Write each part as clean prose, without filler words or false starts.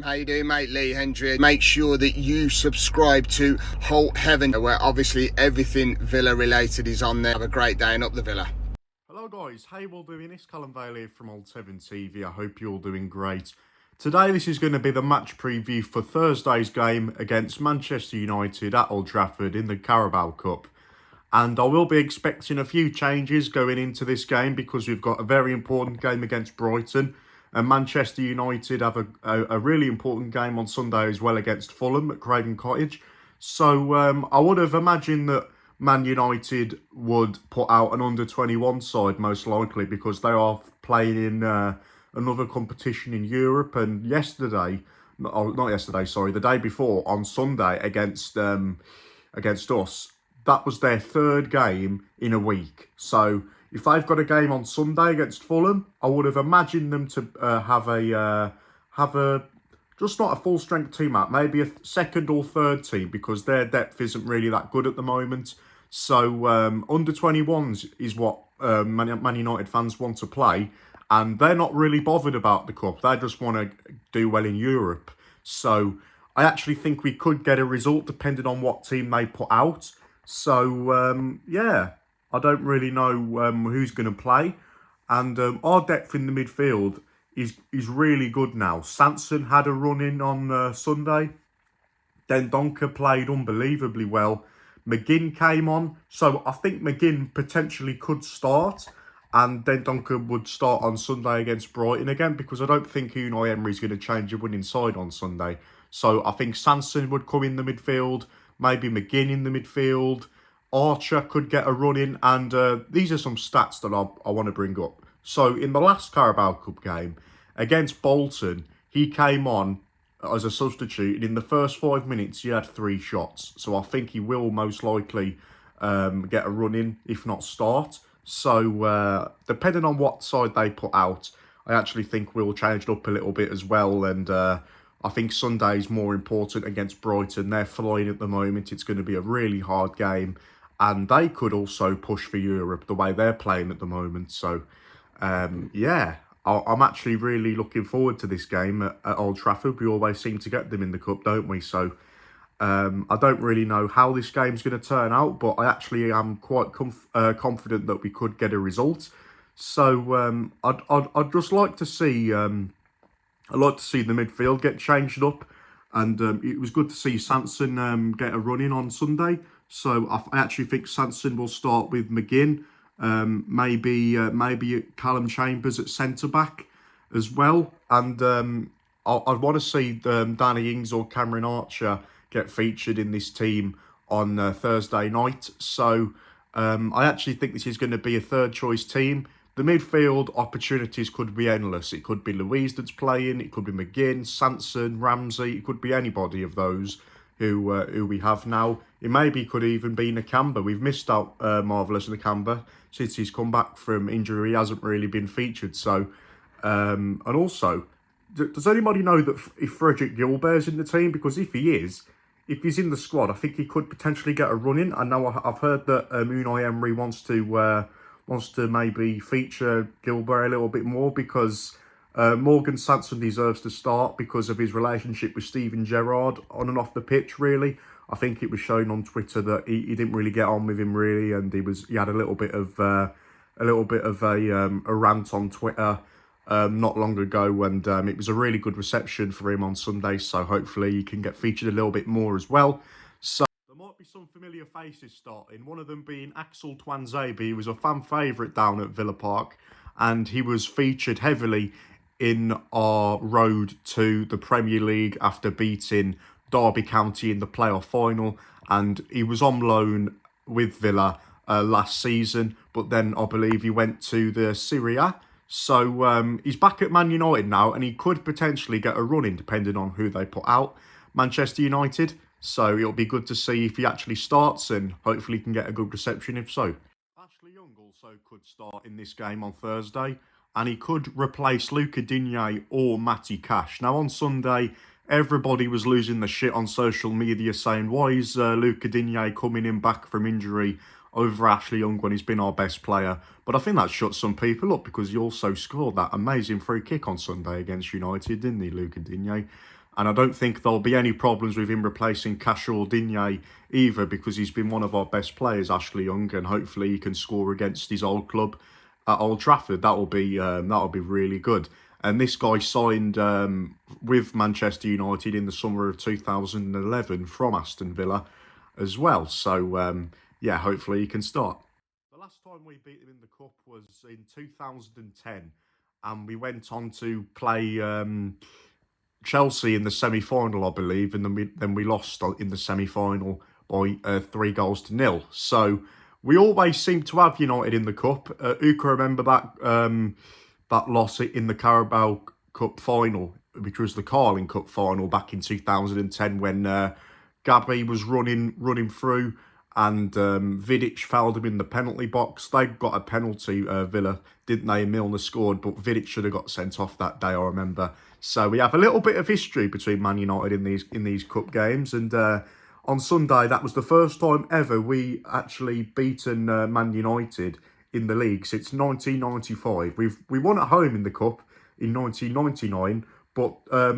How you doing, mate? Lee Hendry. Make sure that you subscribe to Holt Heaven, where obviously everything Villa related is on there. Have a great day and up the Villa. Hello guys, how you all doing? It's Callum Vale here from Holt Heaven TV. I hope you're all doing great. Today this is going to be the match preview for Thursday's game against Manchester United at Old Trafford in the Carabao Cup. And I will be expecting a few changes going into this game because we've got a very important game against Brighton. And Manchester United have a really important game on Sunday as well against Fulham at Craven Cottage. So I would have imagined that Man United would put out an under-21 side most likely because they are playing in another competition in Europe. And the day before on Sunday against us, that was their third game in a week. So if they've got a game on Sunday against Fulham, I would have imagined them to have a just not a full strength team out, maybe a second or third team because their depth isn't really that good at the moment. So under 21s is what Man United fans want to play, and they're not really bothered about the cup. They just want to do well in Europe. So I actually think we could get a result depending on what team they put out. So yeah. I don't really know who's going to play. And our depth in the midfield is really good now. Sanson had a run-in on Sunday. Then Donker played unbelievably well. McGinn came on. So I think McGinn potentially could start. And then Donker would start on Sunday against Brighton again. Because I don't think Unai Emery's going to change a winning side on Sunday. So I think Sanson would come in the midfield. Maybe McGinn in the midfield. Archer could get a run in, and these are some stats that I want to bring up. So in the last Carabao Cup game against Bolton, he came on as a substitute, and in the first 5 minutes he had 3 shots. So I think he will most likely get a run in, if not start. So depending on what side they put out, I actually think we'll change it up a little bit as well. And I think Sunday's more important against Brighton. They're flying at the moment. It's going to be a really hard game. And they could also push for Europe the way they're playing at the moment. So, yeah, I'm actually really looking forward to this game at Old Trafford. We always seem to get them in the cup, don't we? So, I don't really know how this game's going to turn out, but I actually am quite confident that we could get a result. So, I'd just like to see the midfield get changed up. And it was good to see Sanson get a run in on Sunday. So I actually think Sanson will start with McGinn, maybe Callum Chambers at centre back as well, and I want to see Danny Ings or Cameron Archer get featured in this team on Thursday night. So I actually think this is going to be a third choice team. The midfield opportunities could be endless. It could be Louise that's playing, it could be McGinn, Sanson, Ramsey, it could be anybody of those who we have now. It maybe could even be Nakamba. We've missed out Marvellous Nakamba since he's come back from injury. He hasn't really been featured. So, and also, does anybody know that if Frederick Gilbert's in the team? Because if he's in the squad, I think he could potentially get a run in. I know I've heard that Unai Emery wants to maybe feature Gilbert a little bit more because Morgan Sanson deserves to start because of his relationship with Steven Gerrard on and off the pitch, really. I think it was shown on Twitter that he didn't really get on with him, really, and he had a little bit of a rant on Twitter not long ago, and it was a really good reception for him on Sunday, so hopefully he can get featured a little bit more as well. So there might be some familiar faces starting, one of them being Axel Tuanzebe. He was a fan favourite down at Villa Park, and he was featured heavily in our road to the Premier League after beating Derby County in the playoff final, and he was on loan with Villa last season, but then I believe he went to the Serie A. So he's back at Man United now, and he could potentially get a run in depending on who they put out, Manchester United. So it'll be good to see if he actually starts, and hopefully he can get a good reception if so. Ashley Young also could start in this game on Thursday, and he could replace Luca Digne or Matty Cash. Now on Sunday, everybody was losing the shit on social media saying, why is Luca Digne coming in back from injury over Ashley Young when he's been our best player? But I think that shut some people up because he also scored that amazing free kick on Sunday against United, didn't he, Luca Digne? And I don't think there'll be any problems with him replacing Cashel Digne either, because he's been one of our best players, Ashley Young, and hopefully he can score against his old club at Old Trafford. That'll be really good. And this guy signed with Manchester United in the summer of 2011 from Aston Villa as well. So yeah, hopefully he can start. The last time we beat them in the cup was in 2010, and we went on to play Chelsea in the semi-final, I believe, and then we lost in the semi-final by 3-0. So we always seem to have United in the cup. Who can remember that loss in the Carabao Cup final, which was the Carling Cup final back in 2010, when Gabby was running through and Vidic fouled him in the penalty box. They got a penalty, Villa, didn't they? Milner scored, but Vidic should have got sent off that day, I remember. So we have a little bit of history between Man United in these cup games. And on Sunday, that was the first time ever we actually beaten Man United in the league since 1995. We won at home in the cup in 1999. But I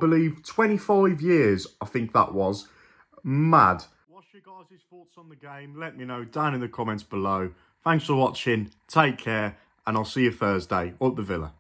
believe 25 years, I think that was. Mad. What's your guys' thoughts on the game? Let me know down in the comments below. Thanks for watching. Take care. And I'll see you Thursday. Up the Villa.